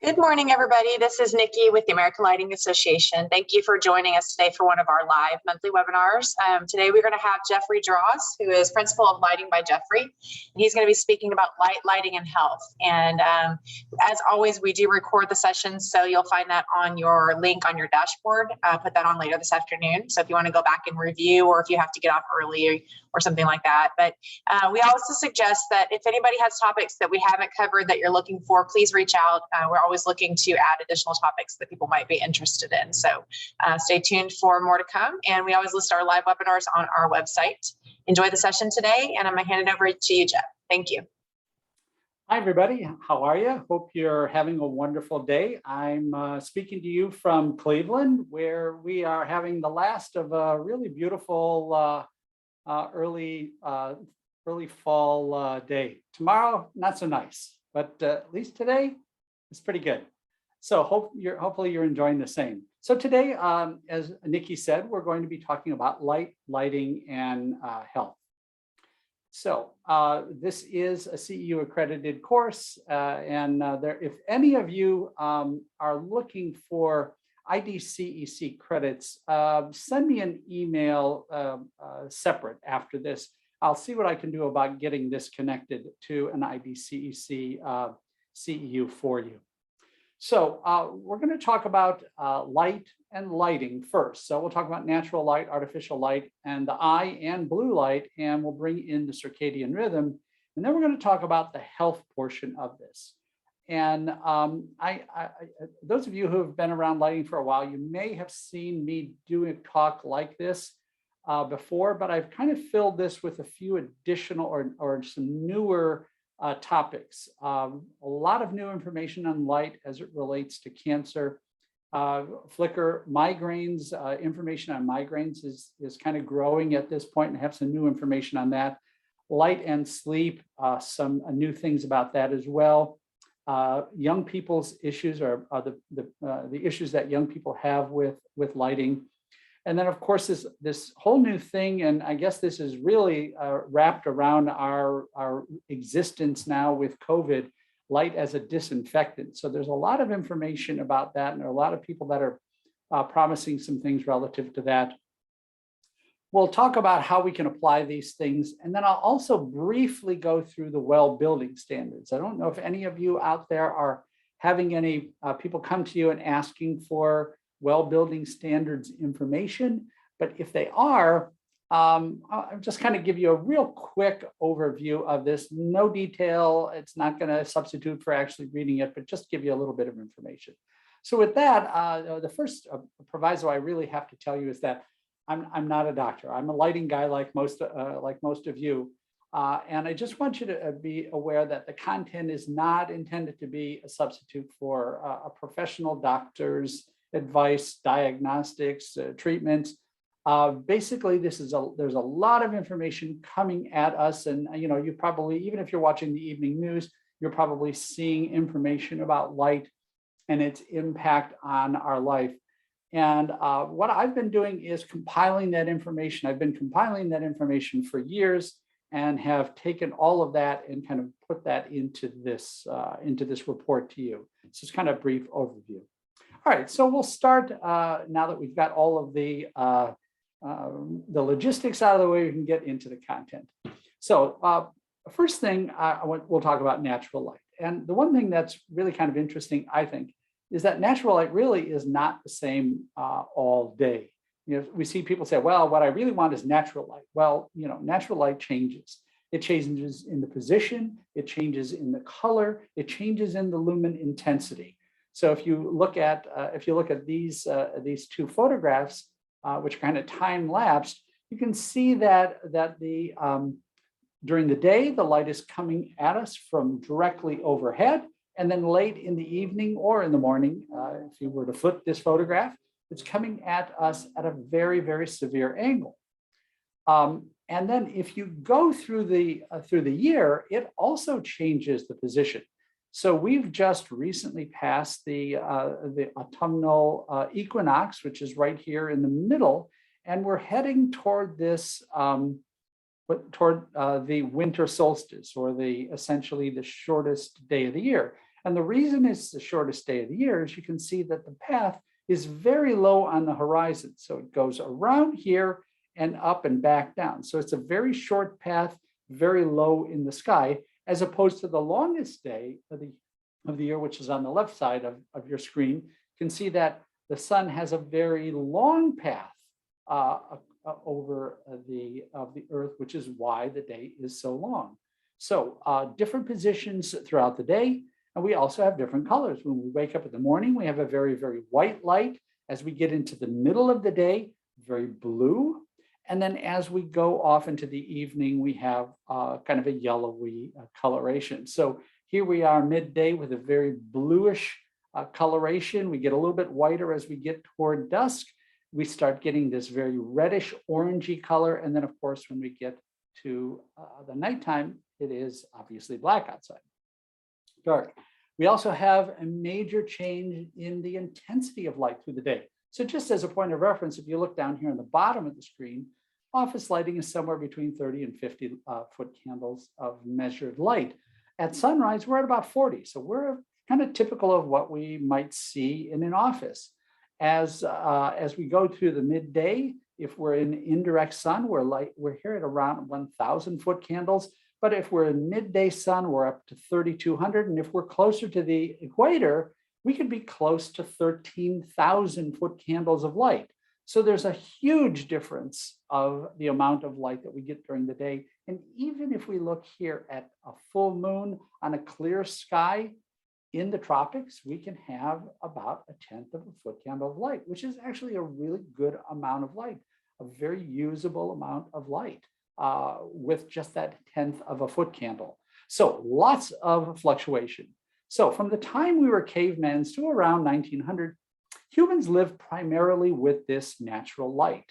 Good morning, everybody. This is Nikki with the American Lighting Association. Thank you for joining us today for one of our live monthly webinars. Today, we're going to have Jeffrey Dross, who is Principal of Lighting by Jeffrey. And he's going to be speaking about lighting, and health. And as always, we do record the sessions, so you'll find that on your link on your dashboard. Put that on later this afternoon. So if you want to go back and review, or if you have to get off early or something like that. But we also suggest that if anybody has topics that we haven't covered that you're looking for, please reach out. We're always looking to add additional topics that people might be interested in. So stay tuned for more to come. And we always list our live webinars on our website. Enjoy the session today, and I'm going to hand it over to you, Jeff. Thank you. Hi, everybody. How are you? Hope you're having a wonderful day. I'm speaking to you from Cleveland, where we are having the last of a really beautiful early fall day. Tomorrow, not so nice, but at least today, it's pretty good. So hopefully you're enjoying the same. So today, as Nikki said, we're going to be talking about lighting, and health. So this is a CEU accredited course, and if any of you are looking for IDCEC credits, send me an email separate after this. I'll see what I can do about getting this connected to an IDCEC CEU for you. So we're going to talk about light and lighting first. So we'll talk about natural light, artificial light, and the eye and blue light, and we'll bring in the circadian rhythm. And then we're going to talk about the health portion of this. And those of you who have been around lighting for a while, you may have seen me do a talk like this before, but I've kind of filled this with a few additional or some newer topics. A lot of new information on light as it relates to cancer, flicker, migraines. Information on migraines is kind of growing at this point, and have some new information on that. Light and sleep, some new things about that as well. Young people's issues are the issues that young people have with lighting. And then, of course, this whole new thing, and I guess this is really wrapped around our existence now with COVID, light as a disinfectant. So there's a lot of information about that, and there are a lot of people that are promising some things relative to that. We'll talk about how we can apply these things, and then I'll also briefly go through the WELL building standards. I don't know if any of you out there are having any people come to you and asking for WELL building standards information, but if they are, I'll just kind of give you a real quick overview of this. No detail, it's not going to substitute for actually reading it, but just give you a little bit of information. So with that, the first proviso I really have to tell you is that I'm not a doctor. I'm a lighting guy like most of you. And I just want you to be aware that the content is not intended to be a substitute for a professional doctor's advice, diagnostics, treatments. Basically, there's a lot of information coming at us, and you probably, even if you're watching the evening news, you're probably seeing information about light and its impact on our life. And what I've been doing is compiling that information. I've been compiling that information for years, and have taken all of that and kind of put that into this report to you. So it's kind of a brief overview. All right, so we'll start now that we've got all of the logistics out of the way. We can get into the content. So first thing we'll talk about natural light. And the one thing that's really kind of interesting, I think, is that natural light really is not the same all day. We see people say, well, what I really want is natural light. Well, natural light changes. It changes in the position, it changes in the color, it changes in the lumen intensity. So if you look at these two photographs, which are kind of time lapsed, you can see that during the day the light is coming at us from directly overhead, and then late in the evening or in the morning, if you were to flip this photograph, it's coming at us at a very, very severe angle. And then if you go through the year, it also changes the position. So we've just recently passed the autumnal equinox, which is right here in the middle, and we're heading toward this the winter solstice, or essentially the shortest day of the year. And the reason it's the shortest day of the year is you can see that the path is very low on the horizon. So it goes around here and up and back down. So it's a very short path, very low in the sky, as opposed to the longest day of the year, which is on the left side of your screen. You can see that the sun has a very long path over the Earth, which is why the day is so long. So different positions throughout the day, and we also have different colors. When we wake up in the morning, we have a very, very white light. As we get into the middle of the day, very blue. And then as we go off into the evening, we have kind of a yellowy coloration. So here we are midday with a very bluish coloration. We get a little bit whiter as we get toward dusk. We start getting this very reddish orangey color. And then of course, when we get to the nighttime, it is obviously black outside, dark. We also have a major change in the intensity of light through the day. So just as a point of reference, if you look down here on the bottom of the screen, office lighting is somewhere between 30 and 50 foot candles of measured light. At sunrise, we're at about 40. So we're kind of typical of what we might see in an office. As we go through the midday, if we're in indirect sun, we're here at around 1,000 foot candles. But if we're in midday sun, we're up to 3,200. And if we're closer to the equator, we could be close to 13,000 foot candles of light. So there's a huge difference of the amount of light that we get during the day. And even if we look here at a full moon on a clear sky in the tropics, we can have about 1/10 of a foot candle of light, which is actually a really good amount of light, a very usable amount of light with just that 1/10 of a foot candle. So lots of fluctuation. So from the time we were cavemen to around 1900, humans lived primarily with this natural light.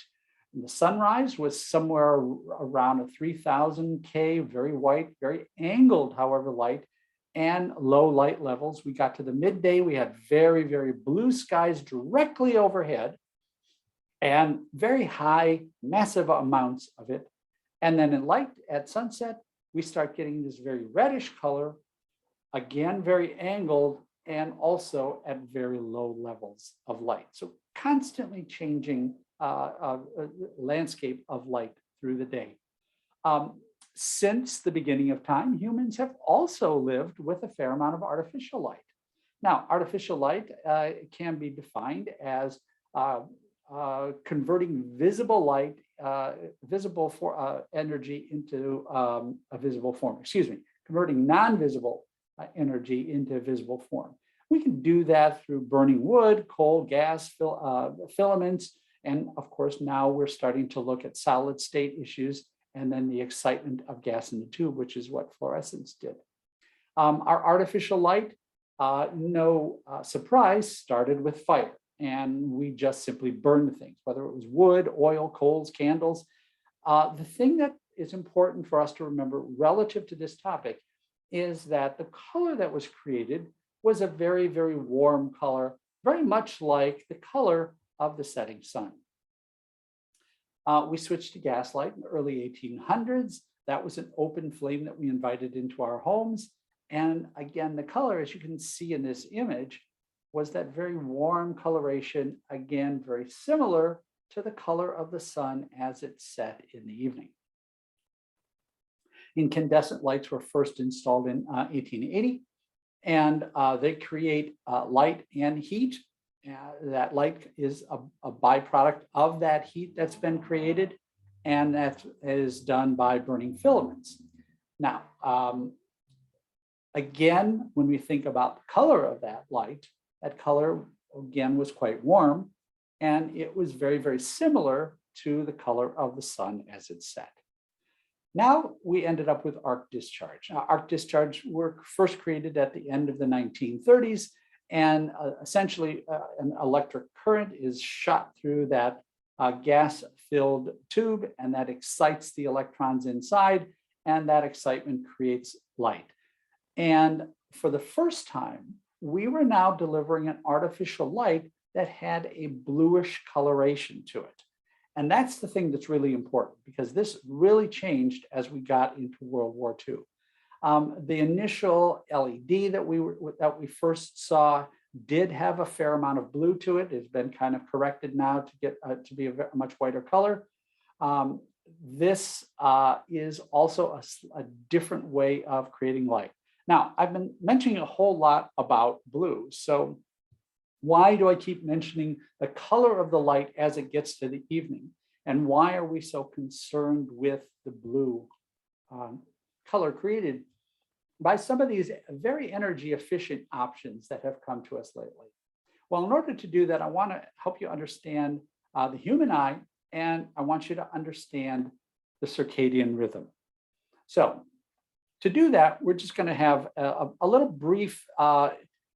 And the sunrise was somewhere around a 3,000 K, very white, very angled, however, light, and low light levels. We got to the midday, we had very, very blue skies directly overhead and very high, massive amounts of it. And then in light at sunset, we start getting this very reddish color, again, very angled, and also at very low levels of light. So constantly changing landscape of light through the day. Since the beginning of time, humans have also lived with a fair amount of artificial light. Now, artificial light can be defined as converting visible light, visible for energy into a visible form, converting non-visible energy into visible form. We can do that through burning wood, coal, gas, filaments, and of course now we're starting to look at solid state issues and then the excitement of gas in the tube, which is what fluorescence did. Our artificial light, no surprise, started with fire, and we just simply burned things, whether it was wood, oil, coals, candles. The thing that is important for us to remember relative to this topic is that the color that was created was a very, very warm color, very much like the color of the setting sun. We switched to gaslight in the early 1800s. That was an open flame that we invited into our homes. And again, the color, as you can see in this image, was that very warm coloration, again, very similar to the color of the sun as it set in the evening. Incandescent lights were first installed in 1880, and they create light and heat. That light is a byproduct of that heat that's been created, and that is done by burning filaments. Now, again, when we think about the color of that light, that color, again, was quite warm, and it was very, very similar to the color of the sun as it set. Now we ended up with arc discharge. Arc discharge were first created at the end of the 1930s, and essentially an electric current is shot through that gas-filled tube, and that excites the electrons inside, and that excitement creates light. And for the first time, we were now delivering an artificial light that had a bluish coloration to it. And that's the thing that's really important, because this really changed as we got into World War II. The initial LED that we first saw did have a fair amount of blue to it. It's been kind of corrected now to get to be a much whiter color. This is also a different way of creating light. Now, I've been mentioning a whole lot about blue. So why do I keep mentioning the color of the light as it gets to the evening? And why are we so concerned with the blue color created by some of these very energy efficient options that have come to us lately? Well, in order to do that, I want to help you understand the human eye, and I want you to understand the circadian rhythm. So to do that, we're just going to have a little brief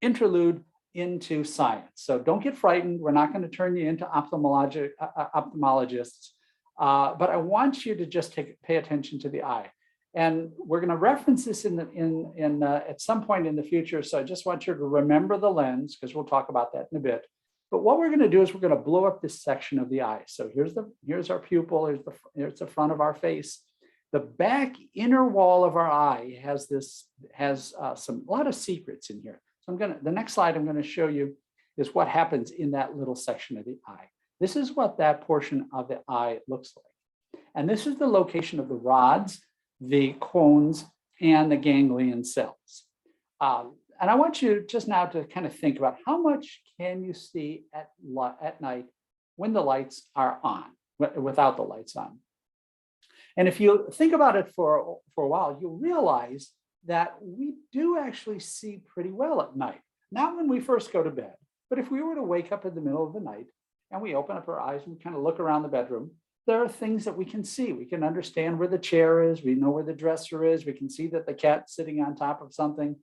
interlude into science. So don't get frightened. We're not going to turn you into ophthalmologists, but I want you to just pay attention to the eye. And we're going to reference this at some point in the future. So I just want you to remember the lens, because we'll talk about that in a bit. But what we're going to do is we're going to blow up this section of the eye. So here's our pupil. Here's the front of our face. The back inner wall of our eye has a lot of secrets in here. So the next slide I'm going to show you is what happens in that little section of the eye. This is what that portion of the eye looks like. And this is the location of the rods, the cones, and the ganglion cells. And I want you just now to kind of think about how much can you see at night when the lights are on, without the lights on. And if you think about it for a while, you'll realize that we do actually see pretty well at night. Not when we first go to bed, but if we were to wake up in the middle of the night and we open up our eyes and we kind of look around the bedroom, there are things that we can see. We can understand where the chair is. We know where the dresser is. We can see that the cat's sitting on top of something.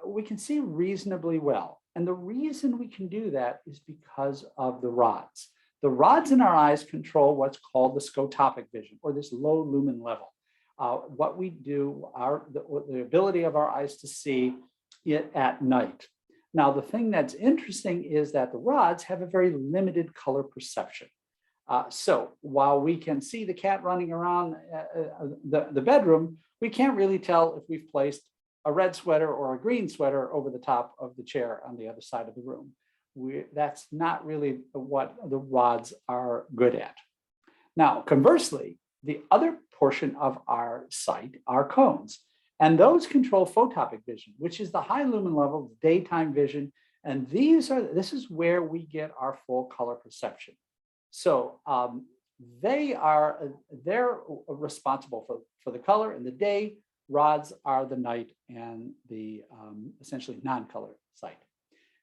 We can see reasonably well. And the reason we can do that is because of the rods. The rods in our eyes control what's called the scotopic vision, or this low lumen level. What we do, the ability of our eyes to see it at night. Now, the thing that's interesting is that the rods have a very limited color perception. So while we can see the cat running around the bedroom, we can't really tell if we've placed a red sweater or a green sweater over the top of the chair on the other side of the room. That's not really what the rods are good at. Now, conversely, the other portion of our sight are cones, and those control photopic vision, which is the high lumen level daytime vision. And this is where we get our full color perception. So they're responsible for the color in the day. Rods are the night and the essentially non-color sight.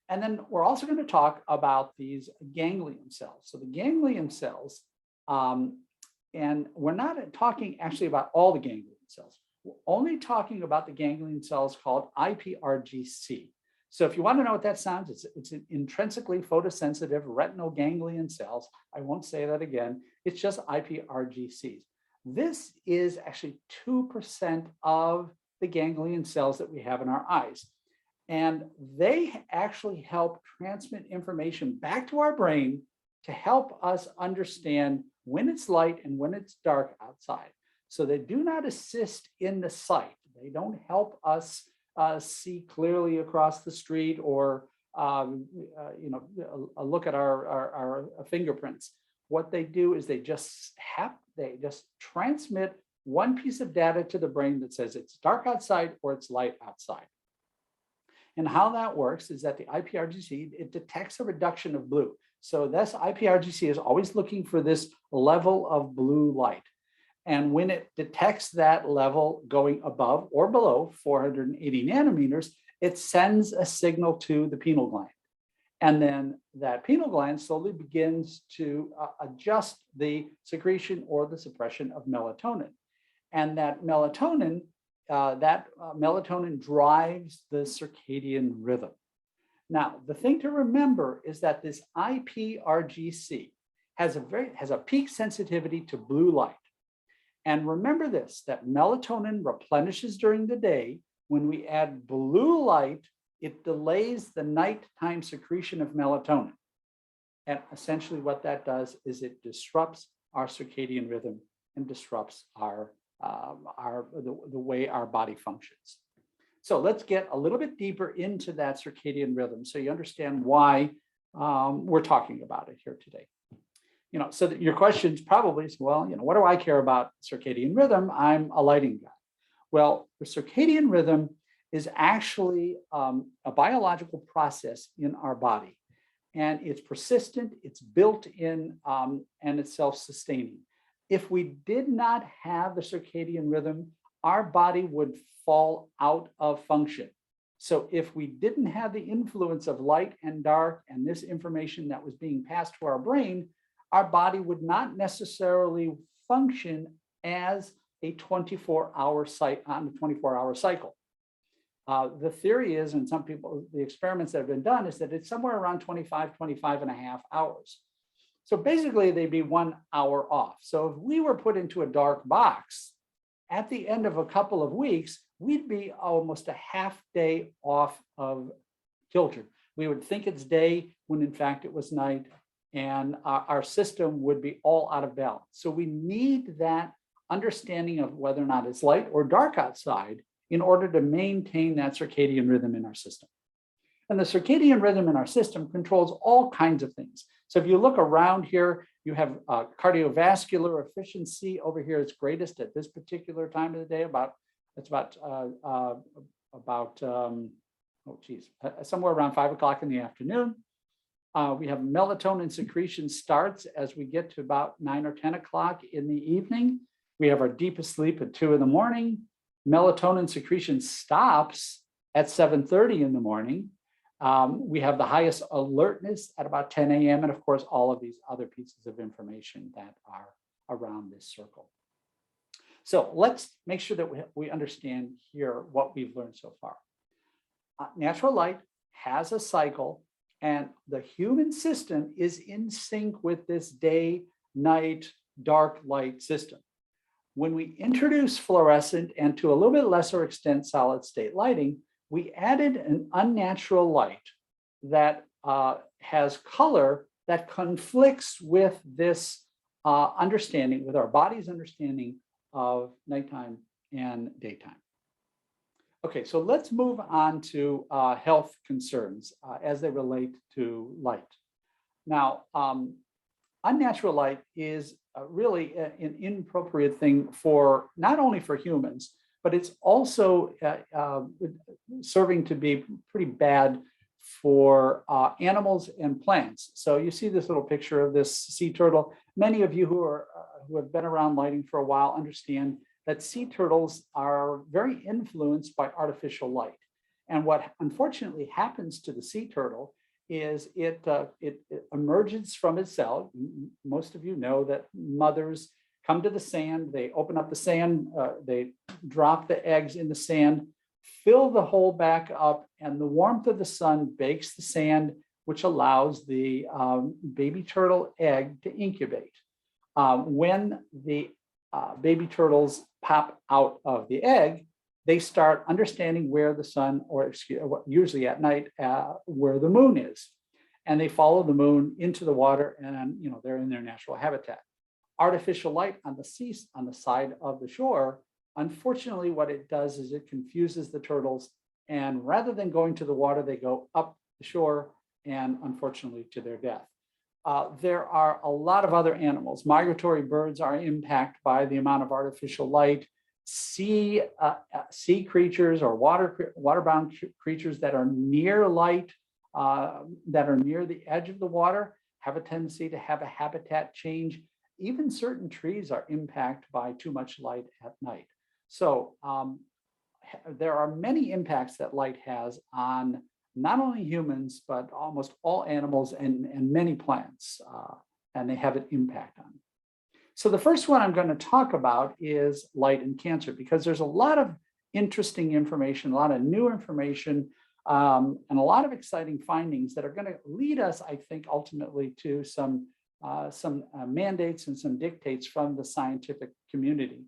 And then we're also going to talk about these ganglion cells. So the ganglion cells, and we're not talking actually about all the ganglion cells. We're only talking about the ganglion cells called IPRGC. So if you want to know what that sounds, it's an intrinsically photosensitive retinal ganglion cells. I won't say that again. It's just IPRGCs. This is actually 2% of the ganglion cells that we have in our eyes. And they actually help transmit information back to our brain to help us understand when it's light and when it's dark outside. So they do not assist in the sight. They don't help us see clearly across the street or look at our fingerprints. What they do is they just transmit one piece of data to the brain that says it's dark outside or it's light outside. And how that works is that the IPRGC, it detects a reduction of blue. So this IPRGC is always looking for this level of blue light. And when it detects that level going above or below 480 nanometers, it sends a signal to the pineal gland. And then that pineal gland slowly begins to adjust the secretion or the suppression of melatonin. And that melatonin drives the circadian rhythm. Now, the thing to remember is that this IPRGC has a peak sensitivity to blue light. And remember this, that melatonin replenishes during the day. When we add blue light, it delays the nighttime secretion of melatonin. And essentially what that does is it disrupts our circadian rhythm and disrupts our the way our body functions. So let's get a little bit deeper into that circadian rhythm so you understand why we're talking about it here today. So that your question's probably is, well, what do I care about circadian rhythm? I'm a lighting guy. Well, the circadian rhythm is actually a biological process in our body, and it's persistent, it's built in, and it's self-sustaining. If we did not have the circadian rhythm, our body would fall out of function. So if we didn't have the influence of light and dark and this information that was being passed to our brain, our body would not necessarily function as a 24-hour cycle. The theory is, and some people, the experiments that have been done is that it's somewhere around 25 and a half hours. So basically they'd be 1 hour off. So if we were put into a dark box, at the end of a couple of weeks, we'd be almost a half day off of kilter. We would think it's day when in fact it was night, and our system would be all out of balance. So we need that understanding of whether or not it's light or dark outside in order to maintain that circadian rhythm in our system. And the circadian rhythm in our system controls all kinds of things. So if you look around here, you have cardiovascular efficiency over here. It's greatest at this particular time of the day, somewhere around 5 o'clock in the afternoon. We have melatonin secretion starts as we get to about 9 or 10 o'clock in the evening. We have our deepest sleep at 2 in the morning. Melatonin secretion stops at 7:30 in the morning. We have the highest alertness at about 10 a.m. And of course, all of these other pieces of information that are around this circle. So let's make sure that we understand here what we've learned so far. Natural light has a cycle, and the human system is in sync with this day, night, dark light system. When we introduce fluorescent and to a little bit lesser extent solid state lighting, we added an unnatural light that has color that conflicts with this understanding, with our body's understanding of nighttime and daytime. Okay, so let's move on to health concerns as they relate to light. Now, unnatural light is really an inappropriate thing for not only for humans, but it's also serving to be pretty bad for animals and plants. So you see this little picture of this sea turtle. Many of you who have been around lighting for a while understand that sea turtles are very influenced by artificial light. And what unfortunately happens to the sea turtle is it emerges from its cell. Most of you know that mothers come to the sand, they open up the sand, they drop the eggs in the sand, fill the hole back up, and the warmth of the sun bakes the sand, which allows the baby turtle egg to incubate. When the baby turtles pop out of the egg, they start understanding where the sun, or usually at night, where the moon is. And they follow the moon into the water, and they're in their natural habitat. Artificial light on the side of the shore, unfortunately, what it does is it confuses the turtles, and rather than going to the water, they go up the shore and unfortunately to their death. There are a lot of other animals. Migratory birds are impacted by the amount of artificial light. Sea creatures or waterbound creatures that are near light, that are near the edge of the water, have a tendency to have a habitat change. Even certain trees are impacted by too much light at night. So there are many impacts that light has on not only humans, but almost all animals and many plants, and they have an impact on. So the first one I'm going to talk about is light and cancer, because there's a lot of interesting information, a lot of new information, and a lot of exciting findings that are going to lead us, I think, ultimately to some mandates and some dictates from the scientific community.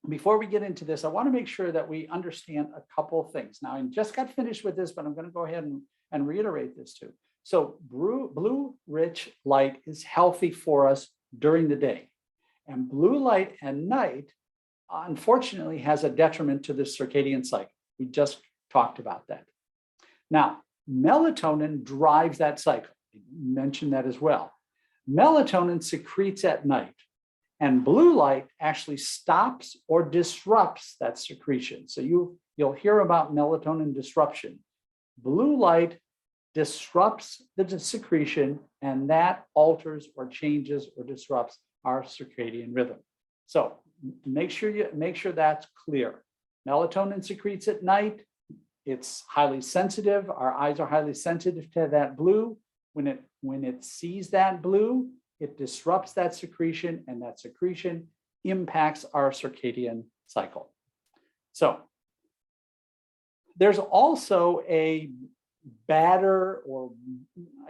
Before we get into this, I want to make sure that we understand a couple of things. Now, I just got finished with this, but I'm going to go ahead and reiterate this too. So blue-rich light is healthy for us during the day. And blue light at night, unfortunately, has a detriment to the circadian cycle. We just talked about that. Now, melatonin drives that cycle. I mentioned that as well. Melatonin secretes at night, and blue light actually stops or disrupts that secretion. So you'll hear about melatonin disruption. Blue light disrupts the secretion, and that alters or changes or disrupts our circadian rhythm. So make sure that's clear. Melatonin secretes at night. It's highly sensitive. Our eyes are highly sensitive to that blue. When it sees that blue, it disrupts that secretion, and that secretion impacts our circadian cycle. So there's also a badder or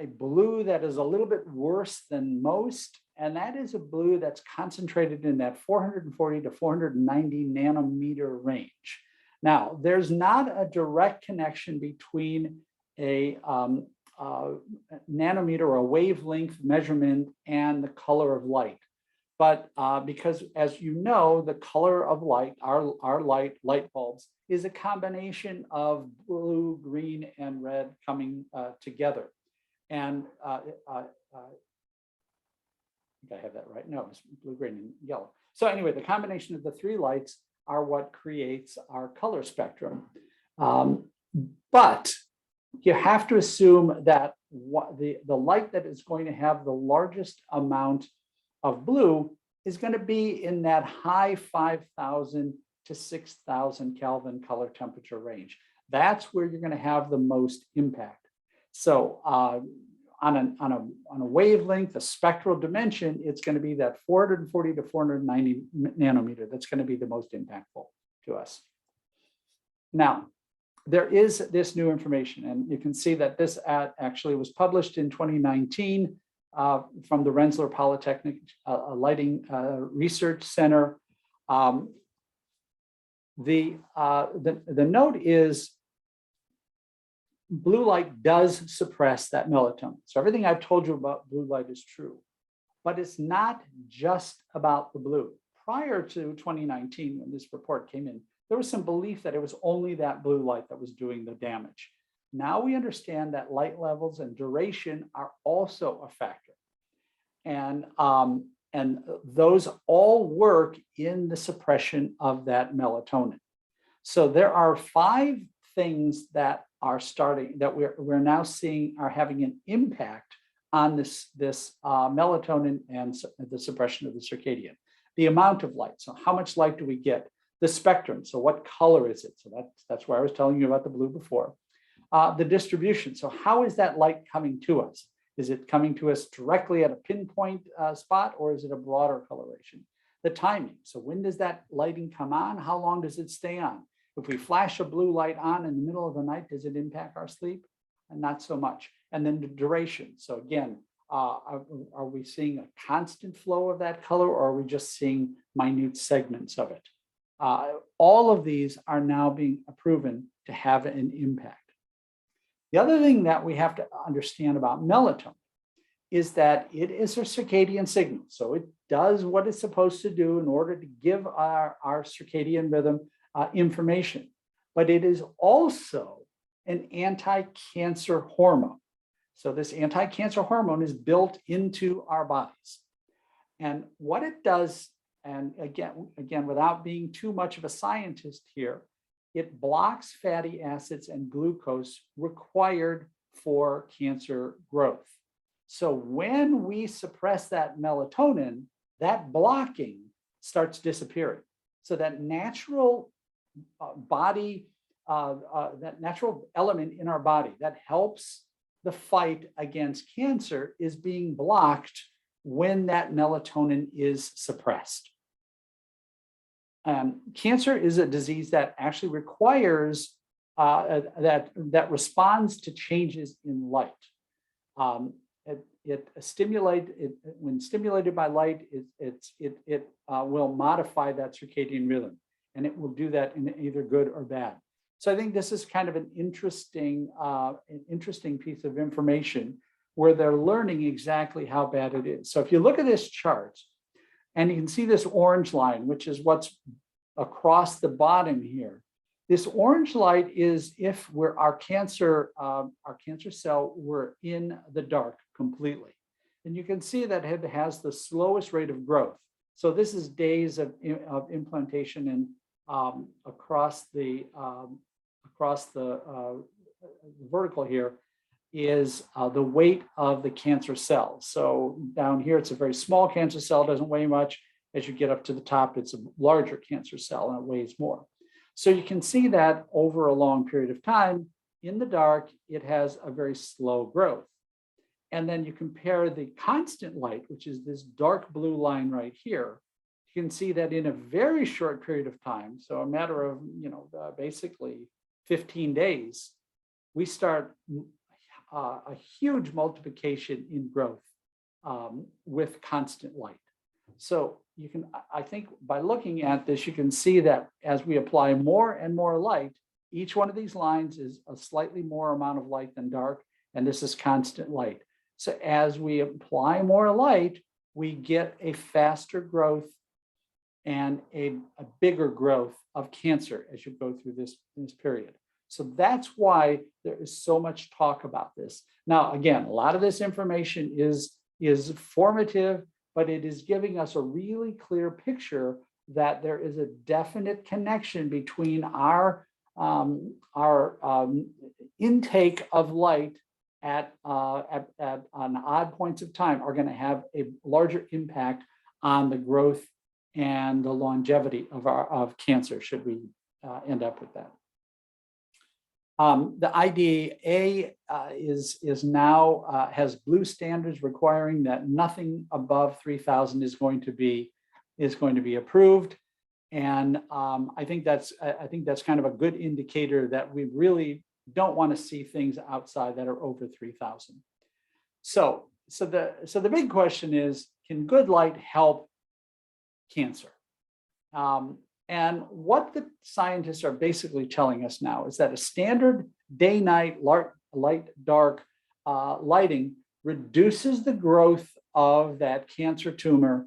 a blue that is a little bit worse than most, and that is a blue that's concentrated in that 440 to 490 nanometer range. Now, there's not a direct connection between a nanometer or a wavelength measurement and the color of light. But because, as you know, the color of light, our light bulbs, is a combination of blue, green, and red coming together. And I think I have that right. No, it's blue, green, and yellow. So anyway, the combination of the three lights are what creates our color spectrum. But you have to assume that the light that is going to have the largest amount of blue is going to be in that high 5,000 to 6,000 Kelvin color temperature range. That's where you're going to have the most impact. So on a wavelength, a spectral dimension, it's going to be that 440 to 490 nanometer that's going to be the most impactful to us. Now, there is this new information, and you can see that this actually was published in 2019 from the Rensselaer Polytechnic Lighting Research Center. The note is blue light does suppress that melatonin. So everything I've told you about blue light is true, but it's not just about the blue. Prior to 2019, when this report came in, there was some belief that it was only that blue light that was doing the damage. Now we understand that light levels and duration are also a factor. And those all work in the suppression of that melatonin. So there are 5 things that are starting, that we're now seeing are having an impact on this melatonin and the suppression of the circadian. The amount of light, so how much light do we get? The spectrum, so what color is it? So that's where I was telling you about the blue before. The distribution, so how is that light coming to us? Is it coming to us directly at a pinpoint spot, or is it a broader coloration? The timing, so when does that lighting come on? How long does it stay on? If we flash a blue light on in the middle of the night, does it impact our sleep? And not so much. And then the duration. So again, are we seeing a constant flow of that color, or are we just seeing minute segments of it? All of these are now being proven to have an impact. The other thing that we have to understand about melatonin is that it is a circadian signal. So it does what it's supposed to do in order to give our circadian rhythm information, but it is also an anti-cancer hormone. So this anti-cancer hormone is built into our bodies. And what it does, and again, without being too much of a scientist here, it blocks fatty acids and glucose required for cancer growth. So when we suppress that melatonin, that blocking starts disappearing. So that natural that natural element in our body that helps the fight against cancer is being blocked when that melatonin is suppressed. Cancer is a disease that actually requires that responds to changes in light. When stimulated by light, it will modify that circadian rhythm, and it will do that in either good or bad. So I think this is kind of an interesting piece of information where they're learning exactly how bad it is. So if you look at this chart, And you can see this orange line, which is what's across the bottom here. This orange light is if our cancer cell were in the dark completely. And you can see that it has the slowest rate of growth. So this is days of implantation, and across the vertical here is the weight of the cancer cells. So down here, it's a very small cancer cell, doesn't weigh much. As you get up to the top, it's a larger cancer cell and it weighs more. So you can see that over a long period of time, in the dark, it has a very slow growth. And then you compare the constant light, which is this dark blue line right here. You can see that in a very short period of time, so a matter of basically 15 days, we start a huge multiplication in growth with constant light. So you can, I think by looking at this, you can see that as we apply more and more light, each one of these lines is a slightly more amount of light than dark, and this is constant light. So as we apply more light, we get a faster growth and a bigger growth of cancer as you go through this period. So that's why there is so much talk about this. Now, again, a lot of this information is formative, but it is giving us a really clear picture that there is a definite connection between our intake of light at on odd points of time are going to have a larger impact on the growth and the longevity of cancer, should we end up with that. The IDA is now has blue standards requiring that nothing above 3,000 is going to be approved, and I think that's kind of a good indicator that we really don't want to see things outside that are over 3,000. So the big question is, can good light help cancer? And what the scientists are basically telling us now is that a standard day-night light-dark lighting reduces the growth of that cancer tumor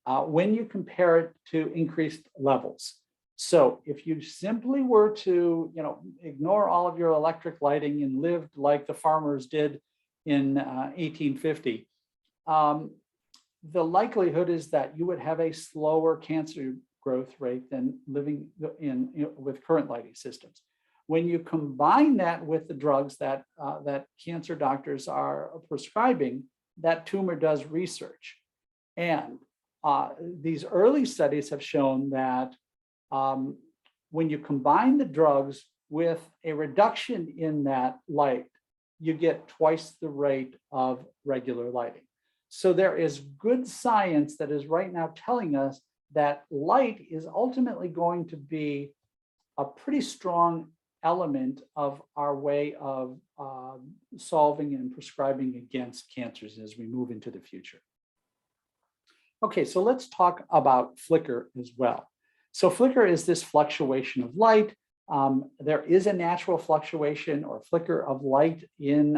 when you compare it to increased levels. So if you simply were to, ignore all of your electric lighting and lived like the farmers did in 1850, the likelihood is that you would have a slower cancer growth rate than living with current lighting systems. When you combine that with the drugs that cancer doctors are prescribing, that tumor does research. And these early studies have shown that when you combine the drugs with a reduction in that light, you get twice the rate of regular lighting. So there is good science that is right now telling us that light is ultimately going to be a pretty strong element of our way of solving and prescribing against cancers as we move into the future. Okay, so let's talk about flicker as well. So flicker is this fluctuation of light. There is a natural fluctuation or flicker of light in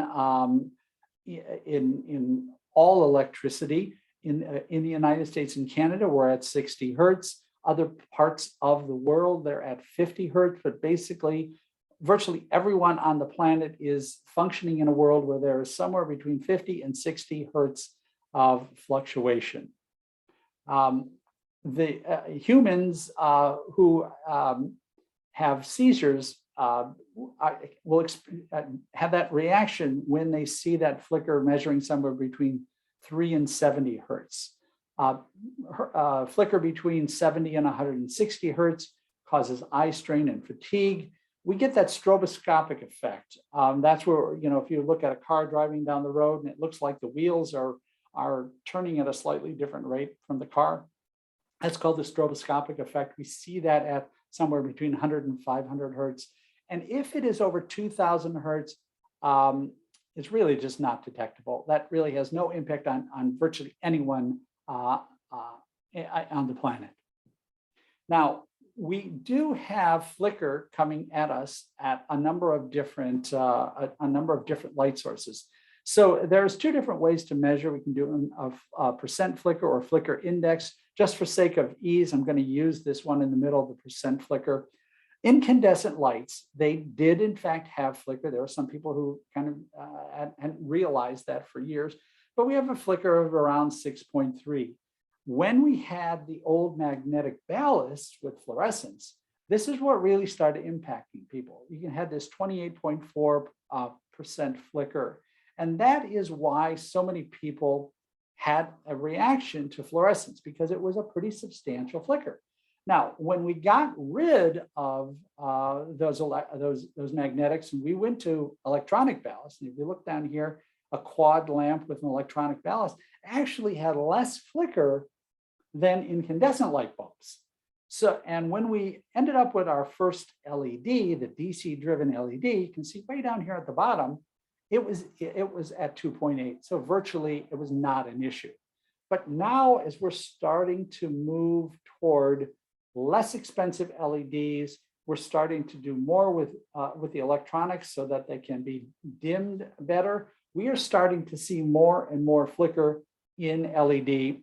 all electricity. In the United States and Canada, we're at 60 hertz. Other parts of the world, they're at 50 hertz, but basically, virtually everyone on the planet is functioning in a world where there is somewhere between 50 and 60 hertz of fluctuation. The humans who have seizures will have that reaction when they see that flicker measuring somewhere between 3 and 70 hertz. Flicker between 70 and 160 hertz causes eye strain and fatigue. We get that stroboscopic effect. That's where, if you look at a car driving down the road and it looks like the wheels are turning at a slightly different rate from the car, that's called the stroboscopic effect. We see that at somewhere between 100 and 500 hertz. And if it is over 2,000 hertz, it's really just not detectable. That really has no impact on virtually anyone on the planet. Now, we do have flicker coming at us at a number of different light sources. So there's two different ways to measure. We can do a percent flicker or flicker index. Just for sake of ease, I'm going to use this one in the middle, the percent flicker. Incandescent lights, they did in fact have flicker. There were some people who kind of hadn't realized that for years, but we have a flicker of around 6.3. When we had the old magnetic ballast with fluorescence, this is what really started impacting people. You can have this 28.4% flicker. And that is why so many people had a reaction to fluorescence, because it was a pretty substantial flicker. Now, when we got rid of those magnetics and we went to electronic ballast, and if you look down here, a quad lamp with an electronic ballast actually had less flicker than incandescent light bulbs. So, and when we ended up with our first LED, the DC driven LED, you can see way down here at the bottom, it was at 2.8. So virtually it was not an issue. But now as we're starting to move toward less expensive LEDs, we're starting to do more with the electronics so that they can be dimmed better. We are starting to see more and more flicker in LED,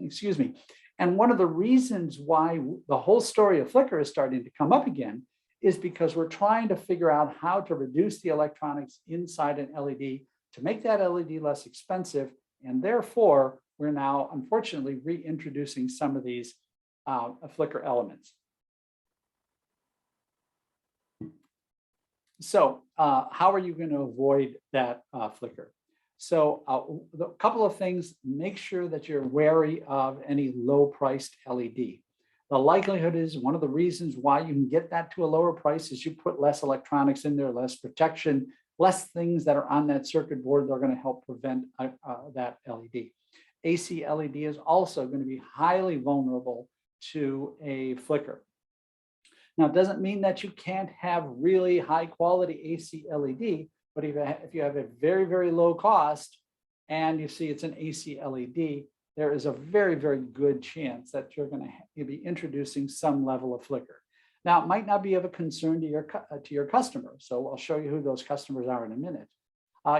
excuse me. And one of the reasons why the whole story of flicker is starting to come up again is because we're trying to figure out how to reduce the electronics inside an LED to make that LED less expensive. And therefore, we're now unfortunately reintroducing some of these flicker elements. So how are you going to avoid that flicker? So a couple of things: make sure that you're wary of any low-priced LED. The likelihood is one of the reasons why you can get that to a lower price is you put less electronics in there, less protection, less things that are on that circuit board that are going to help prevent that LED. AC LED is also going to be highly vulnerable to a flicker. Now, it doesn't mean that you can't have really high quality AC LED, but if you have a very, very low cost and you see it's an AC LED, there is a very, very good chance that you're going to be introducing some level of flicker. Now, it might not be of a concern to your customer, so I'll show you who those customers are in a minute.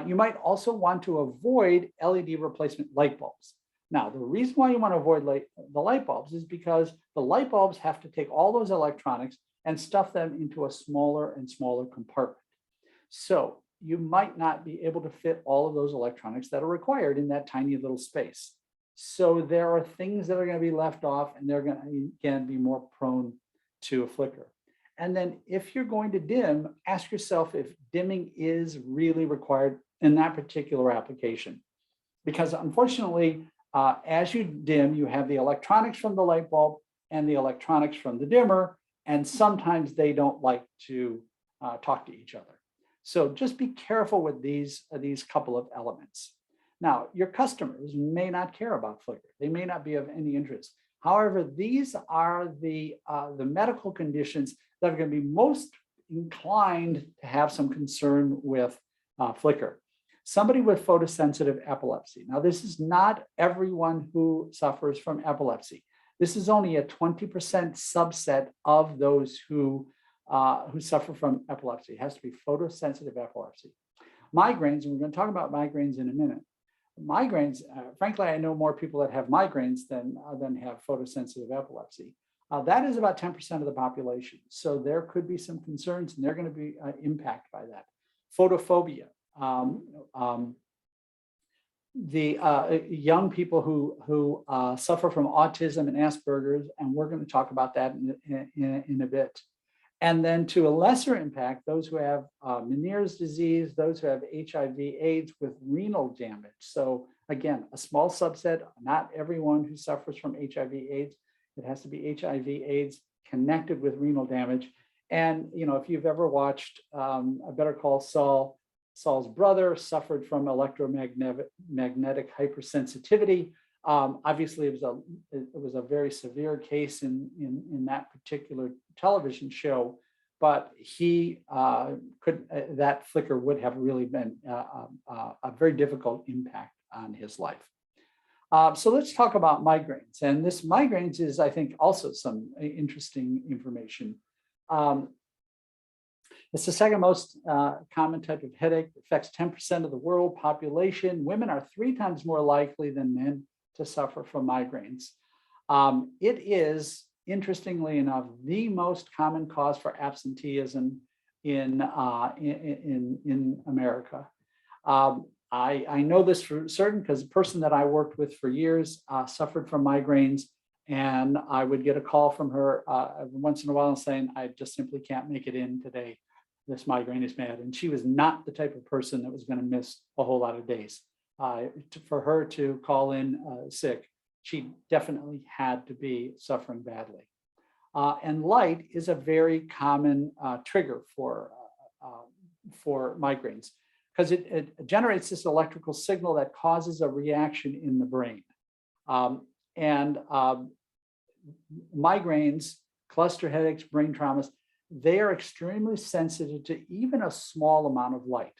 You might also want to avoid LED replacement light bulbs. Now, the reason why you want to avoid the light bulbs is because the light bulbs have to take all those electronics and stuff them into a smaller and smaller compartment. So you might not be able to fit all of those electronics that are required in that tiny little space. So there are things that are going to be left off, and they're going to, again, be more prone to a flicker. And then if you're going to dim, ask yourself if dimming is really required in that particular application. Because unfortunately, as you dim, you have the electronics from the light bulb and the electronics from the dimmer, and sometimes they don't like to talk to each other. So just be careful with these couple of elements. Now, your customers may not care about flicker. They may not be of any interest. However, these are the medical conditions that are going to be most inclined to have some concern with flicker. Somebody with photosensitive epilepsy. Now, this is not everyone who suffers from epilepsy. This is only a 20% subset of those who suffer from epilepsy. It has to be photosensitive epilepsy. Migraines, and we're going to talk about migraines in a minute. Migraines, frankly, I know more people that have migraines than have photosensitive epilepsy. That is about 10% of the population. So there could be some concerns, and they're going to be impacted by that. Photophobia. The young people who suffer from autism and Asperger's, and we're going to talk about that in a bit. And then to a lesser impact, those who have Meniere's disease, those who have HIV/AIDS with renal damage. So again, a small subset, not everyone who suffers from HIV/AIDS. It has to be HIV/AIDS connected with renal damage. And if you've ever watched Better Call Saul, Saul's brother suffered from electromagnetic hypersensitivity. Obviously, it was a very severe case in that particular television show, but that flicker would have really been a very difficult impact on his life. So let's talk about migraines. And this migraines is, I think, also some interesting information. It's the second most common type of headache. It affects 10% of the world population. Women are 3 times more likely than men to suffer from migraines. It is, interestingly enough, the most common cause for absenteeism in America. I know this for certain because the person that I worked with for years suffered from migraines, and I would get a call from her once in a while saying, I just simply can't make it in today. This migraine is bad. And she was not the type of person that was going to miss a whole lot of days. For her to call in sick, she definitely had to be suffering badly. And light is a very common trigger for migraines, because it generates this electrical signal that causes a reaction in the brain. Migraines, cluster headaches, brain traumas, they are extremely sensitive to even a small amount of light.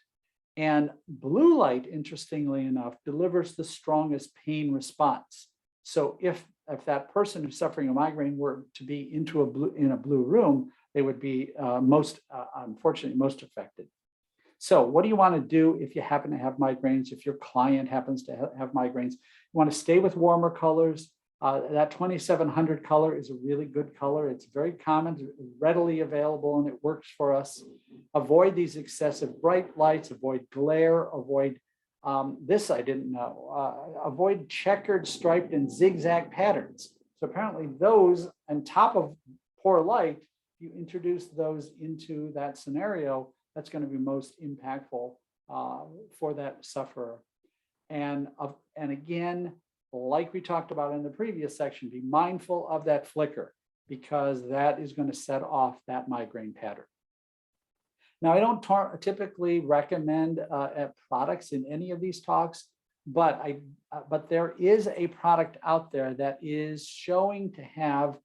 And blue light, interestingly enough, delivers the strongest pain response. So if that person who's suffering a migraine were to be in a blue room, they would be unfortunately most affected. So what do you want to do if you happen to have migraines? If your client happens to have migraines, you want to stay with warmer colors. That 2700 color is a really good color. It's very common, readily available, and it works for us. Avoid these excessive bright lights, avoid glare, avoid this I didn't know, avoid checkered, striped, and zigzag patterns. So apparently those, on top of poor light, you introduce those into that scenario, that's going to be most impactful for that sufferer. And again, like we talked about in the previous section, be mindful of that flicker, because that is going to set off that migraine pattern. Now, I don't typically recommend products in any of these talks, but there is a product out there that is showing to have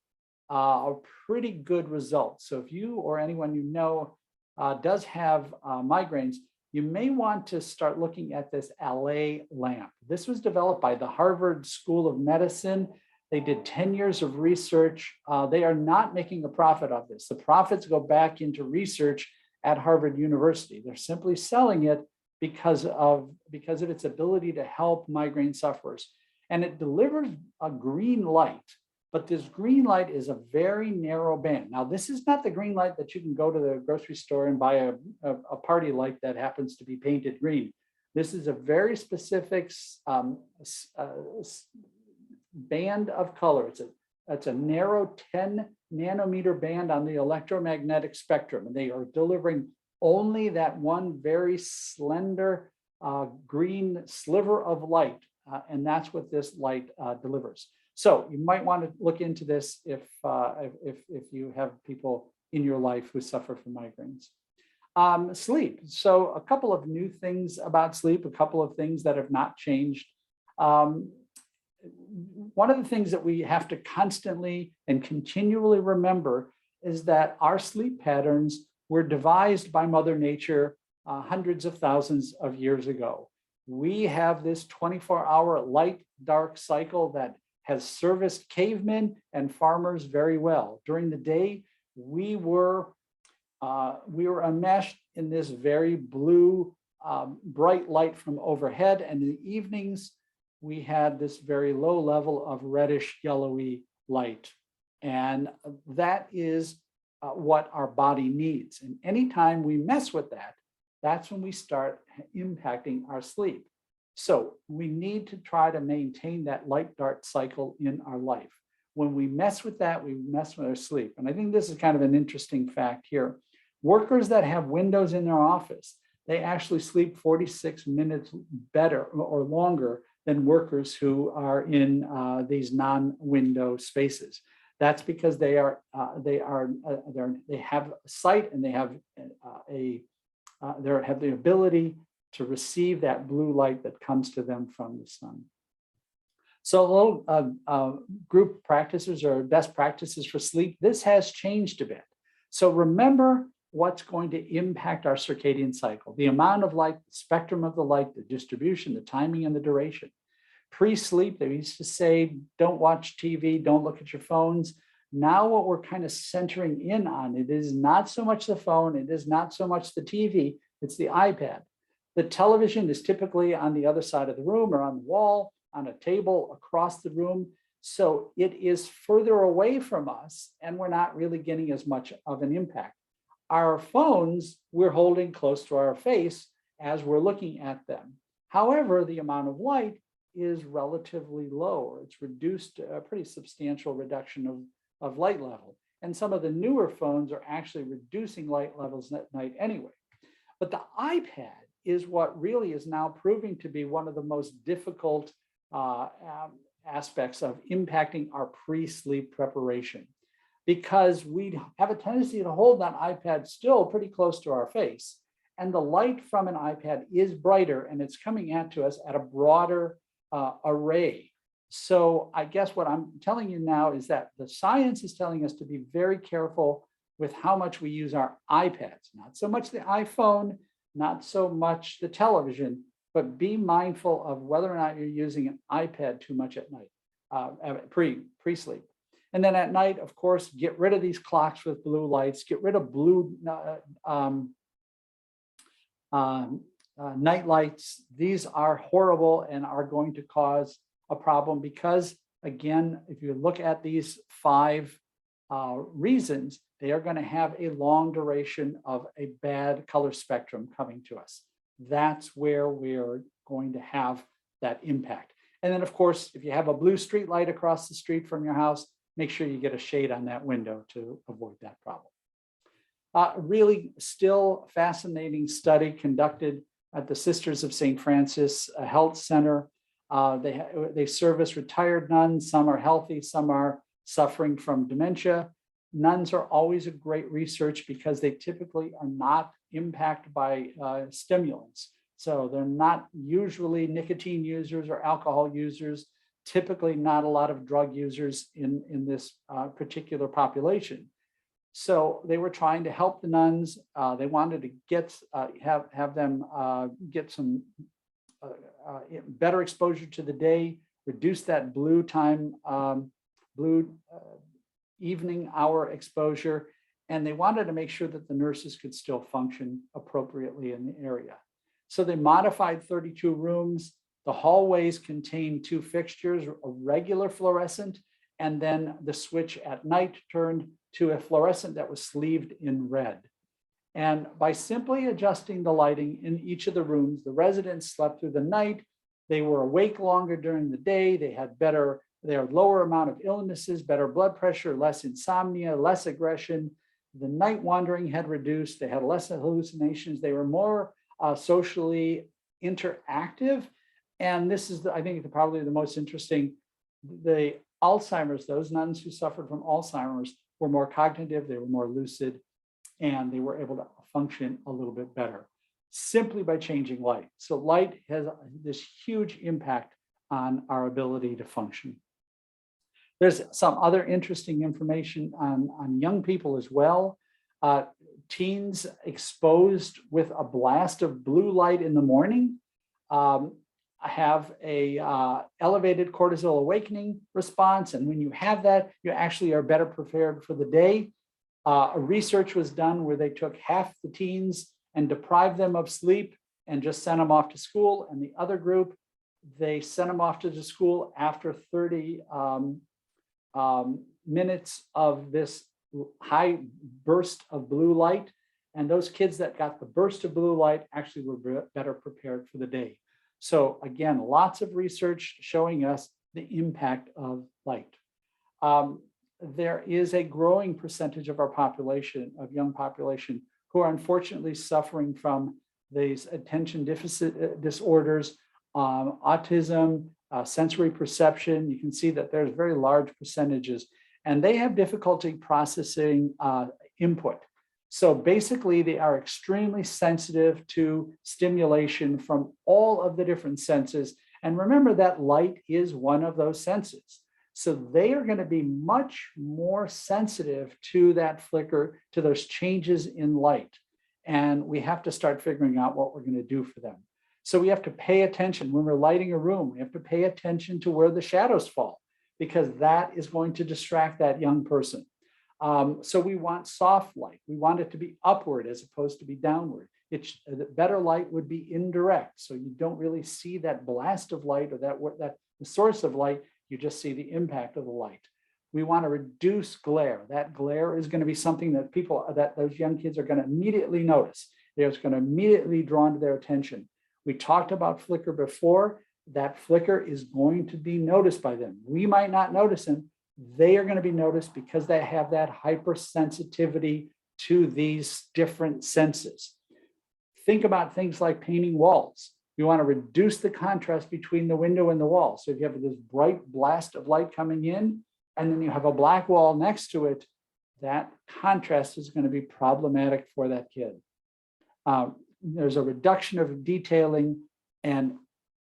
a pretty good result. So if you or anyone you know does have migraines, you may want to start looking at this Allay lamp. This was developed by the Harvard School of Medicine. They did 10 years of research. They are not making a profit of this. The profits go back into research at Harvard University. They're simply selling it because of its ability to help migraine sufferers. And it delivers a green light, but this green light is a very narrow band. Now, this is not the green light that you can go to the grocery store and buy a party light that happens to be painted green. This is a very specific band of color. It's a narrow 10 nanometer band on the electromagnetic spectrum, and they are delivering only that one very slender green sliver of light, and that's what this light delivers. So you might want to look into this if you have people in your life who suffer from migraines. Sleep. So a couple of new things about sleep, a couple of things that have not changed. One of the things that we have to constantly and continually remember is that our sleep patterns were devised by Mother Nature hundreds of thousands of years ago. We have this 24-hour light-dark cycle that has serviced cavemen and farmers very well. During the day, we were enmeshed in this very blue, bright light from overhead, and in the evenings, we had this very low level of reddish yellowy light. And that is what our body needs. And anytime we mess with that, that's when we start impacting our sleep. So we need to try to maintain that light-dark cycle in our life. When we mess with that, we mess with our sleep. And I think this is kind of an interesting fact here. Workers that have windows in their office, they actually sleep 46 minutes better or longer than workers who are in these non-window spaces. That's because they have sight, and they have the ability to receive that blue light that comes to them from the sun. So a little group practices or best practices for sleep. This has changed a bit. So remember what's going to impact our circadian cycle: the amount of light, the spectrum of the light, the distribution, the timing, and the duration. Pre-sleep, they used to say, don't watch TV, don't look at your phones. Now what we're kind of centering in on, it is not so much the phone, it is not so much the TV, it's the iPad. The television is typically on the other side of the room or on the wall, on a table across the room. So it is further away from us, and we're not really getting as much of an impact. Our phones, we're holding close to our face as we're looking at them. However, the amount of light is relatively low, or it's reduced, a pretty substantial reduction of light level. And some of the newer phones are actually reducing light levels at night anyway. But the iPad is what really is now proving to be one of the most difficult aspects of impacting our pre-sleep preparation, because we have a tendency to hold that iPad still pretty close to our face. And the light from an iPad is brighter, and it's coming at to us at a broader array. So I guess what I'm telling you now is that the science is telling us to be very careful with how much we use our iPads, not so much the iPhone, not so much the television, but be mindful of whether or not you're using an iPad too much at night, pre-sleep. And then at night, of course, get rid of these clocks with blue lights, get rid of blue night lights. These are horrible and are going to cause a problem because, again, if you look at these 5 reasons, they are going to have a long duration of a bad color spectrum coming to us. That's where we're going to have that impact. And then, of course, if you have a blue street light across the street from your house, make sure you get a shade on that window to avoid that problem. Really still fascinating study conducted at the Sisters of St. Francis Health Center. They service retired nuns. Some are healthy, some are suffering from dementia. Nuns are always a great research because they typically are not impacted by stimulants. So they're not usually nicotine users or alcohol users, typically not a lot of drug users in this particular population. So they were trying to help the nuns. They wanted to get have them get some better exposure to the day, reduce that blue time, evening hour exposure, and they wanted to make sure that the nurses could still function appropriately in the area. So they modified 32 rooms. The hallways contained 2 fixtures, a regular fluorescent, and then the switch at night turned to a fluorescent that was sleeved in red. And by simply adjusting the lighting in each of the rooms, the residents slept through the night. They were awake longer during the day. They had lower amount of illnesses, better blood pressure, less insomnia, less aggression. The night wandering had reduced. They had less hallucinations. They were more socially interactive. And this is, I think, probably the most interesting. The Alzheimer's, those nuns who suffered from Alzheimer's were more cognitive, they were more lucid, and they were able to function a little bit better simply by changing light. So light has this huge impact on our ability to function. There's some other interesting information on young people as well. Teens exposed with a blast of blue light in the morning have a elevated cortisol awakening response. And when you have that, you actually are better prepared for the day. A research was done where they took half the teens and deprived them of sleep and just sent them off to school. And the other group, they sent them off to the school after 30 minutes of this high burst of blue light. And those kids that got the burst of blue light actually were better prepared for the day. So again, lots of research showing us the impact of light. There is a growing percentage of our population, of young population, who are unfortunately suffering from these attention deficit disorders, autism, sensory perception. You can see that there's very large percentages, and they have difficulty processing input. So basically, they are extremely sensitive to stimulation from all of the different senses. And remember that light is one of those senses. So they are going to be much more sensitive to that flicker, to those changes in light. And we have to start figuring out what we're going to do for them. So we have to pay attention when we're lighting a room. We have to pay attention to where the shadows fall, because that is going to distract that young person. So we want soft light. We want it to be upward as opposed to be downward. The better light would be indirect. So you don't really see that blast of light or that the source of light. You just see the impact of the light. We want to reduce glare. That glare is going to be something that those young kids are going to immediately notice. It's going to immediately draw to their attention. We talked about flicker before. That flicker is going to be noticed by them. We might not notice them. They are going to be noticed because they have that hypersensitivity to these different senses. Think about things like painting walls. You want to reduce the contrast between the window and the wall. So if you have this bright blast of light coming in, and then you have a black wall next to it, that contrast is going to be problematic for that kid. There's a reduction of detailing and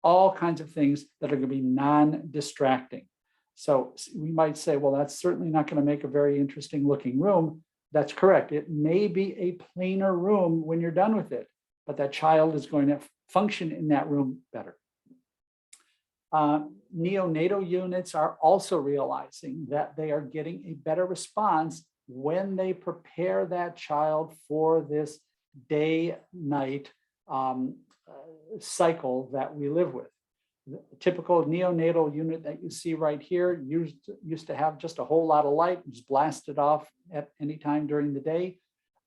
all kinds of things that are going to be non-distracting. So we might say, well, that's certainly not going to make a very interesting looking room. That's correct. It may be a plainer room when you're done with it, but that child is going to function in that room better. Neonatal units are also realizing that they are getting a better response when they prepare that child for this day-night cycle that we live with. The typical neonatal unit that you see right here used to have just a whole lot of light, just blasted off at any time during the day.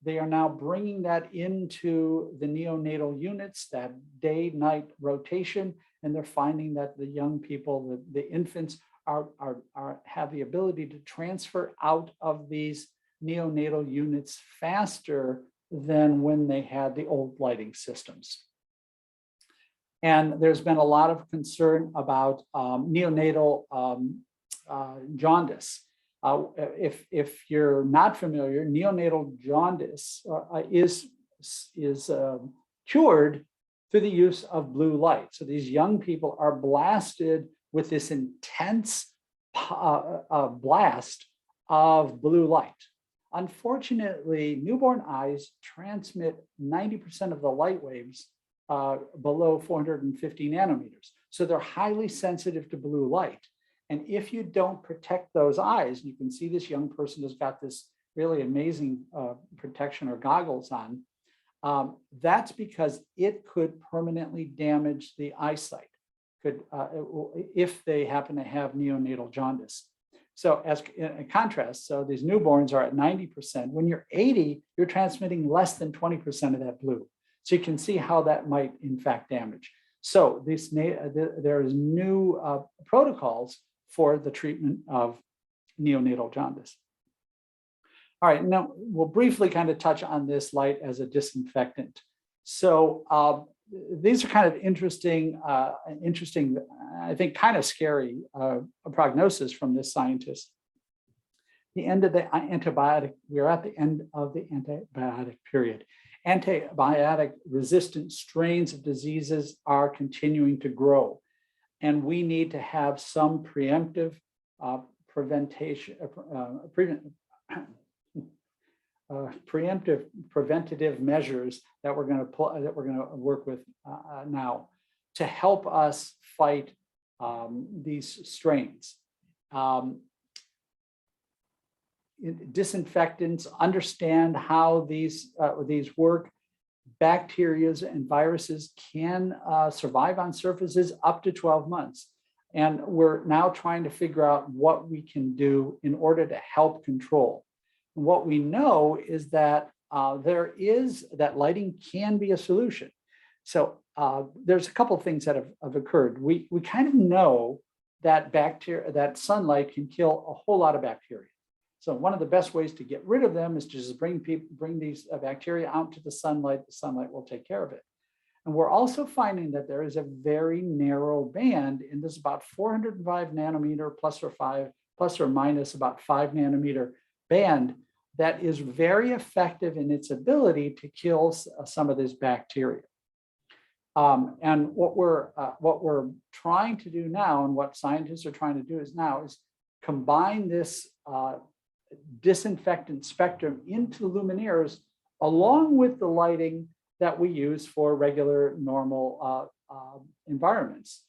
They are now bringing that into the neonatal units, that day-night rotation, and they're finding that the young people, the infants, have the ability to transfer out of these neonatal units faster than when they had the old lighting systems. And there's been a lot of concern about neonatal jaundice. If you're not familiar, neonatal jaundice is cured through the use of blue light. So these young people are blasted with this intense blast of blue light. Unfortunately, newborn eyes transmit 90% of the light waves below 450 nanometers. So they're highly sensitive to blue light. And if you don't protect those eyes, you can see this young person has got this really amazing protection or goggles on. That's because it could permanently damage the eyesight, if they happen to have neonatal jaundice. So as in contrast, so these newborns are at 90%. When you're 80, you're transmitting less than 20% of that blue. So you can see how that might in fact damage. So there's new protocols for the treatment of neonatal jaundice. All right, now we'll briefly kind of touch on this light as a disinfectant. So these are kind of interesting, I think kind of scary prognosis from this scientist. The end of the antibiotic, we're at the end of the antibiotic period. Antibiotic resistant strains of diseases are continuing to grow. And we need to have some preemptive preventative measures that we're going to work with now to help us fight these strains. Disinfectants, understand how these work. Bacteria and viruses can survive on surfaces up to 12 months. And we're now trying to figure out what we can do in order to help control. And what we know is that that lighting can be a solution. So there's a couple of things that have occurred. We kind of know that that sunlight can kill a whole lot of bacteria. So one of the best ways to get rid of them is to just bring these bacteria out to the sunlight. The sunlight will take care of it. And we're also finding that there is a very narrow band in this about 405 nanometer plus or minus about 5 nanometer band that is very effective in its ability to kill some of this bacteria. And what we're trying to do now, and what scientists are trying to do is combine this disinfectant spectrum into luminaires along with the lighting that we use for regular normal environments.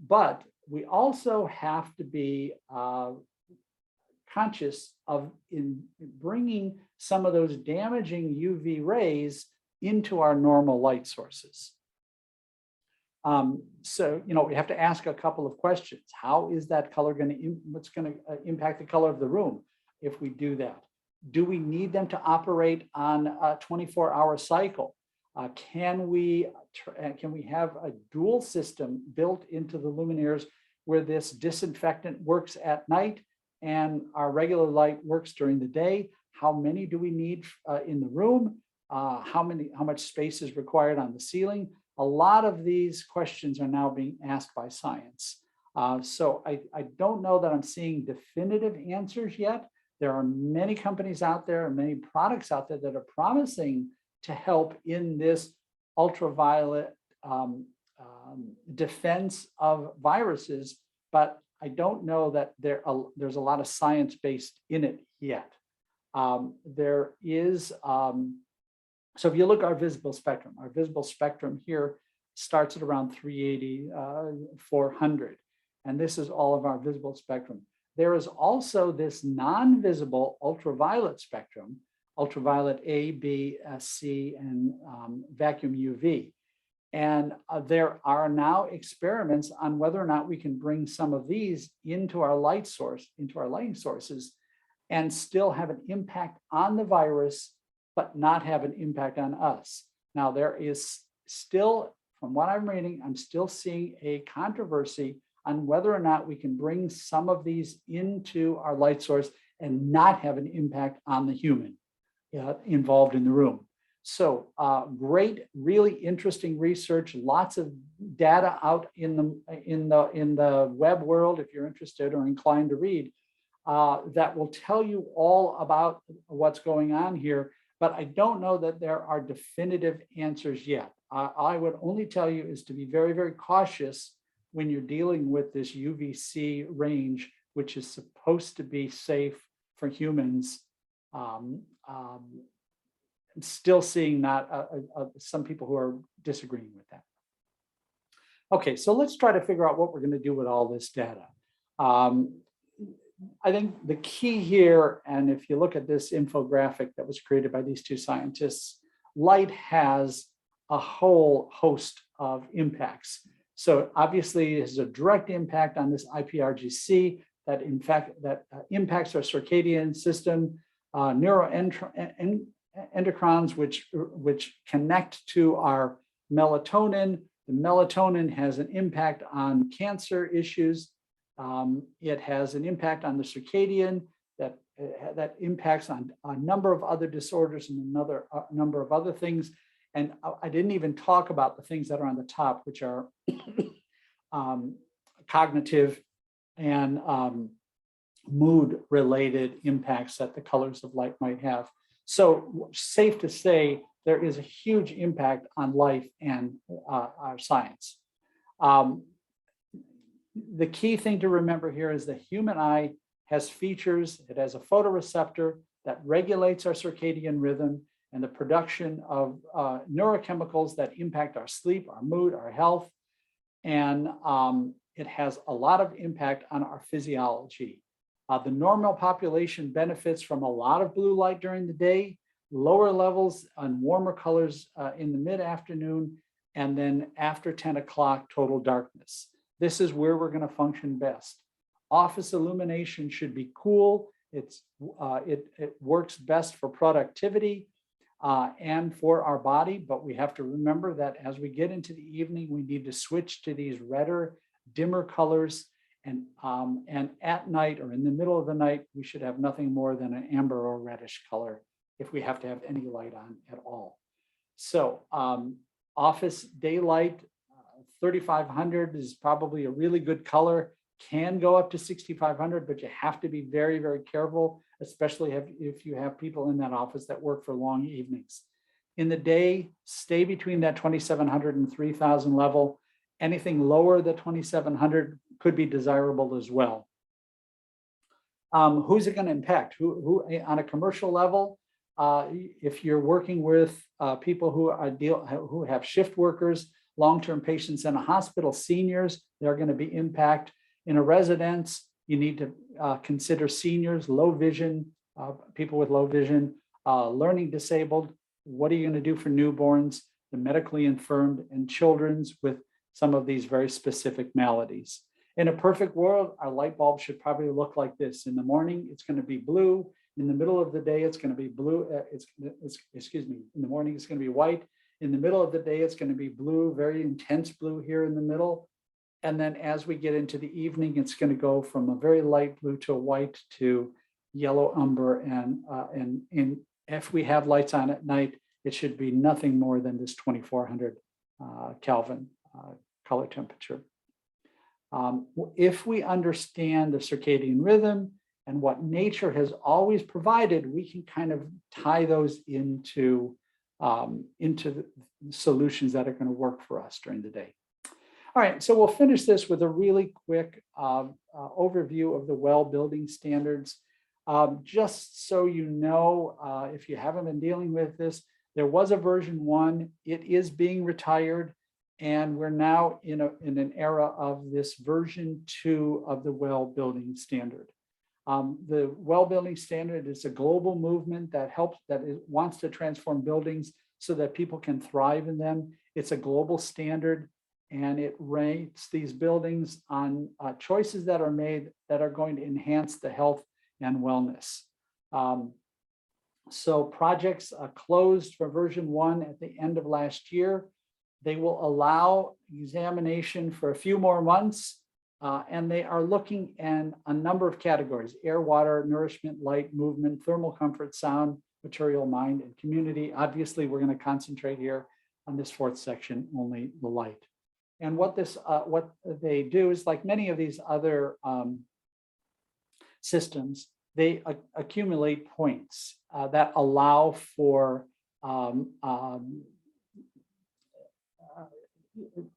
But we also have to be conscious of in bringing some of those damaging UV rays into our normal light sources. So, we have to ask a couple of questions. How is that color going to, what's going to impact the color of the room if we do that? Do we need them to operate on a 24-hour cycle? Can we have a dual system built into the luminaires where this disinfectant works at night and our regular light works during the day? How many do we need in the room? How much space is required on the ceiling? A lot of these questions are now being asked by science. So I don't know that I'm seeing definitive answers yet. There are many companies out there and many products out there that are promising to help in this ultraviolet defense of viruses, but I don't know that there's a lot of science based in it yet. There is, so if you look at our visible spectrum here starts at around 380, 400, and this is all of our visible spectrum. There is also this non-visible ultraviolet spectrum, ultraviolet A, B, C, and vacuum UV. And there are now experiments on whether or not we can bring some of these into our light source, into our lighting sources, and still have an impact on the virus, but not have an impact on us. Now, there is still, from what I'm reading, I'm still seeing a controversy on whether or not we can bring some of these into our light source and not have an impact on the human involved in the room. So great, really interesting research, lots of data out in the web world, if you're interested or inclined to read, that will tell you all about what's going on here. But I don't know that there are definitive answers yet. I would only tell you is to be very, very cautious when you're dealing with this UVC range, which is supposed to be safe for humans. I'm still seeing that some people who are disagreeing with that. Okay, so let's try to figure out what we're going to do with all this data. I think the key here, and if you look at this infographic that was created by these two scientists, light has a whole host of impacts. So obviously, it has a direct impact on this IPRGC that impacts our circadian system, neuroendocrines, which connect to our melatonin. The melatonin has an impact on cancer issues. It has an impact on the circadian that impacts on a number of other disorders and a number of other things. And I didn't even talk about the things that are on the top, which are cognitive and mood-related impacts that the colors of light might have. So safe to say, there is a huge impact on life and our science. The key thing to remember here is the human eye has features. It has a photoreceptor that regulates our circadian rhythm and the production of neurochemicals that impact our sleep, our mood, our health. And it has a lot of impact on our physiology. The normal population benefits from a lot of blue light during the day, lower levels and warmer colors in the mid-afternoon, and then after 10 o'clock, total darkness. This is where we're going to function best. Office illumination should be cool. It works best for productivity and for our body, but we have to remember that as we get into the evening, we need to switch to these redder, dimmer colors. And at night or in the middle of the night, we should have nothing more than an amber or reddish color if we have to have any light on at all. So office daylight, 3500 is probably a really good color, can go up to 6500, but you have to be very, very careful, especially if you have people in that office that work for long evenings. In the day, stay between that 2700 and 3000 level. Anything lower than 2700 could be desirable as well. Who's it going to impact? Who on a commercial level? If you're working with people who have shift workers, long-term patients in a hospital, seniors, they're going to be impact. In a residence, you need to consider seniors, low vision, people with low vision, learning disabled. What are you going to do for newborns, the medically infirmed, and children's with some of these very specific maladies. In a perfect world, our light bulb should probably look like this. In the morning, it's going to be blue. In the middle of the day, it's going to be blue. Excuse me. In the morning, it's going to be white. In the middle of the day, it's going to be blue, very intense blue here in the middle. And then as we get into the evening, it's going to go from a very light blue to a white to yellow umber. And if we have lights on at night, it should be nothing more than this 2400 Kelvin color temperature. If we understand the circadian rhythm and what nature has always provided, we can kind of tie those into the solutions that are going to work for us during the day. All right, so we'll finish this with a really quick overview of the WELL building standards. Just so you know, if you haven't been dealing with this, there was a version 1, it is being retired, and we're now in an era of this version 2 of the WELL building standard. The WELL building standard is a global movement that wants to transform buildings so that people can thrive in them. It's a global standard, and it rates these buildings on choices that are made that are going to enhance the health and wellness. So projects closed for version 1 at the end of last year. They will allow examination for a few more months, and they are looking at a number of categories: air, water, nourishment, light, movement, thermal comfort, sound, material, mind, and community. Obviously, we're going to concentrate here on this 4th section, only the light. And what they do is, like many of these other systems, they accumulate points that allow for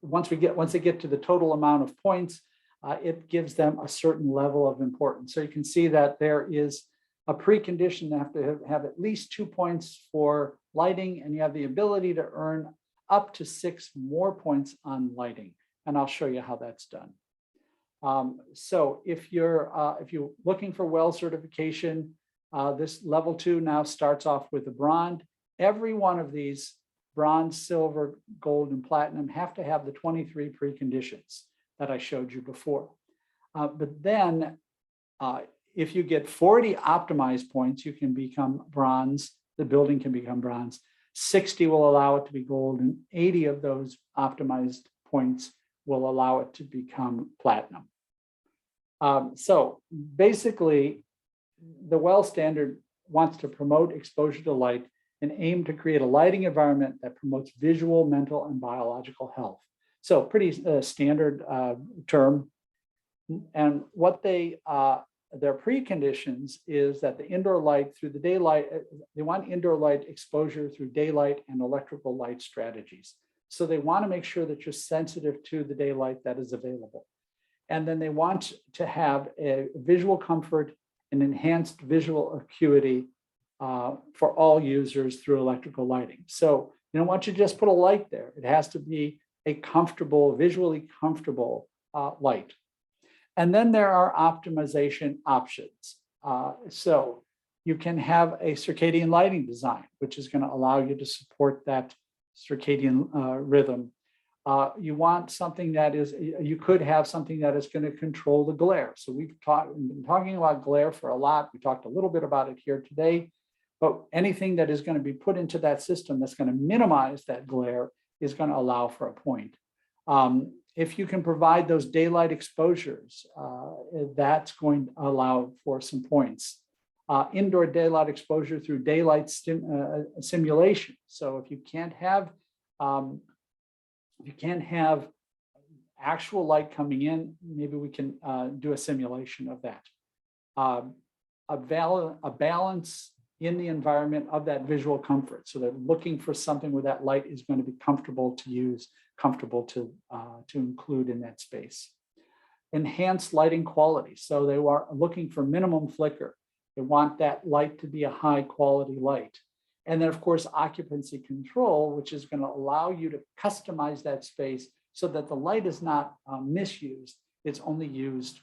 once they get to the total amount of points, it gives them a certain level of importance. So you can see that there is a precondition to have at least 2 points for lighting, and you have the ability to earn up to 6 more points on lighting. And I'll show you how that's done. So if you're looking for WELL certification, this level 2 now starts off with a bronze. Every one of these, bronze, silver, gold, and platinum, have to have the 23 preconditions that I showed you before. But then if you get 40 optimized points, you can become bronze. The building can become bronze. 60 will allow it to be gold, and 80 of those optimized points will allow it to become platinum. So basically, the WELL standard wants to promote exposure to light and aim to create a lighting environment that promotes visual, mental, and biological health. So pretty standard term. And what their preconditions is that the indoor light through the daylight, they want indoor light exposure through daylight and electrical light strategies. So they want to make sure that you're sensitive to the daylight that is available. And then they want to have a visual comfort and enhanced visual acuity for all users through electrical lighting. So you don't want you to just put a light there. It has to be a comfortable, visually comfortable light. And then there are optimization options. So you can have a circadian lighting design, which is going to allow you to support that circadian rhythm. You want something that is, you could have something that is going to control the glare. So we've been talking about glare for a lot. We talked a little bit about it here today, but anything that is going to be put into that system that's going to minimize that glare is going to allow for a point. If you can provide those daylight exposures, that's going to allow for some points. Indoor daylight exposure through daylight simulation. So if you can't have actual light coming in, maybe we can do a simulation of that. A balance in the environment of that visual comfort. So they're looking for something where that light is going to be comfortable to use, comfortable to include in that space. Enhanced lighting quality. So they are looking for minimum flicker. They want that light to be a high quality light. And then of course, occupancy control, which is going to allow you to customize that space so that the light is not misused. It's only used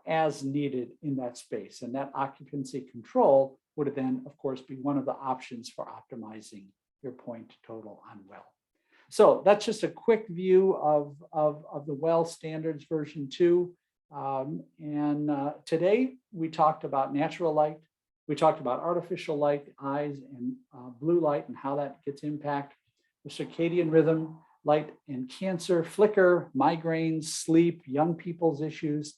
as needed in that space. And that occupancy control would then, of course, be one of the options for optimizing your point total on WELL. So that's just a quick view of the WELL Standards version 2. Today we talked about natural light. We talked about artificial light, eyes, and blue light and how that gets impact, the circadian rhythm, light and cancer, flicker, migraines, sleep, young people's issues,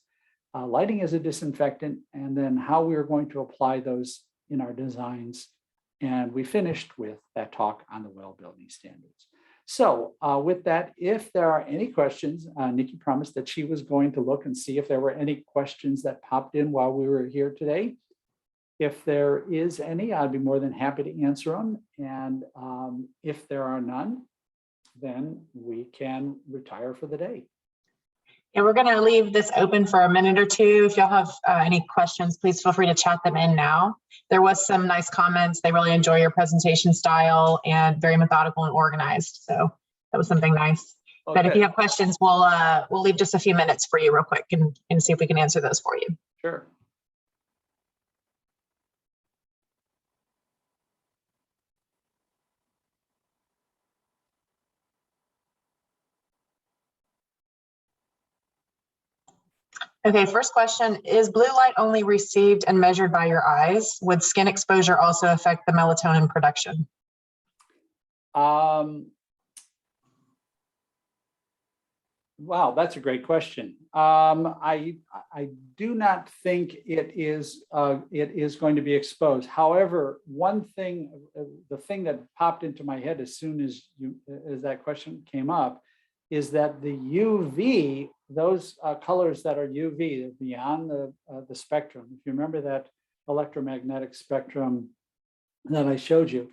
lighting as a disinfectant, and then how we are going to apply those in our designs. And we finished with that talk on the WELL building standards. So with that, if there are any questions, Nikki promised that she was going to look and see if there were any questions that popped in while we were here today. If there is any, I'd be more than happy to answer them. And if there are none, then we can retire for the day. And we're going to leave this open for a minute or two. If y'all have any questions, please feel free to chat them in now. There was some nice comments. They really enjoy your presentation style and very methodical and organized. So that was something nice. Okay. But if you have questions, we'll leave just a few minutes for you real quick and see if we can answer those for you. Sure. Okay, first question, is blue light only received and measured by your eyes? Would skin exposure also affect the melatonin production? Wow, that's a great question. I do not think it is going to be exposed. However, one thing, the thing that popped into my head as soon as that question came up, is that the UV, those colors that are UV, beyond the spectrum, if you remember that electromagnetic spectrum that I showed you,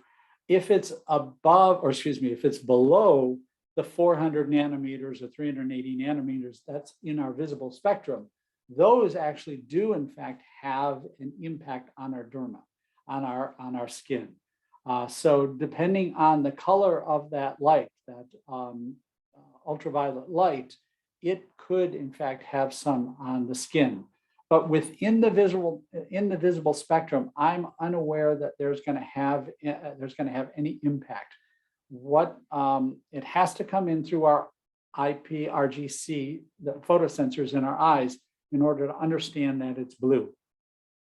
if it's above, or excuse me, if it's below the 400 nanometers or 380 nanometers, that's in our visible spectrum, those actually do in fact have an impact on our derma, on our skin. So depending on the color of that light, that ultraviolet light, it could in fact have some on the skin. But within the visible spectrum, I'm unaware that there's going to have any impact. What it has to come in through our IPRGC, the photosensors in our eyes, in order to understand that it's blue.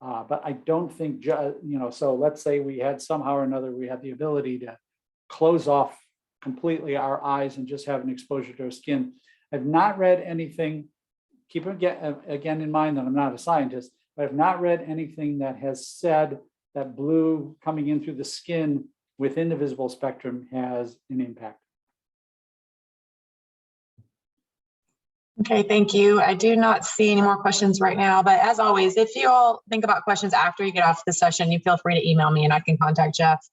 But I don't think, so let's say we had somehow or another, we had the ability to close off completely our eyes and just have an exposure to our skin. I've not read anything, keep again in mind that I'm not a scientist, but I've not read anything that has said that blue coming in through the skin within the visible spectrum has an impact. Okay, thank you. I do not see any more questions right now, but as always, if you all think about questions after you get off the session, you feel free to email me and I can contact Jeff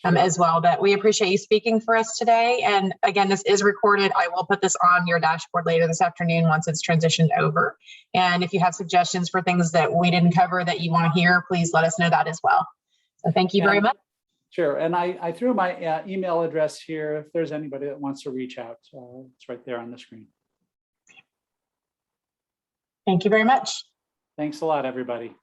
as well. But we appreciate you speaking for us today. And again, this is recorded. I will put this on your dashboard later this afternoon once it's transitioned over. And if you have suggestions for things that we didn't cover that you want to hear, please let us know that as well. So thank you very much. Sure. And I threw my email address here if there's anybody that wants to reach out. It's right there on the screen. Thank you very much. Thanks a lot, everybody.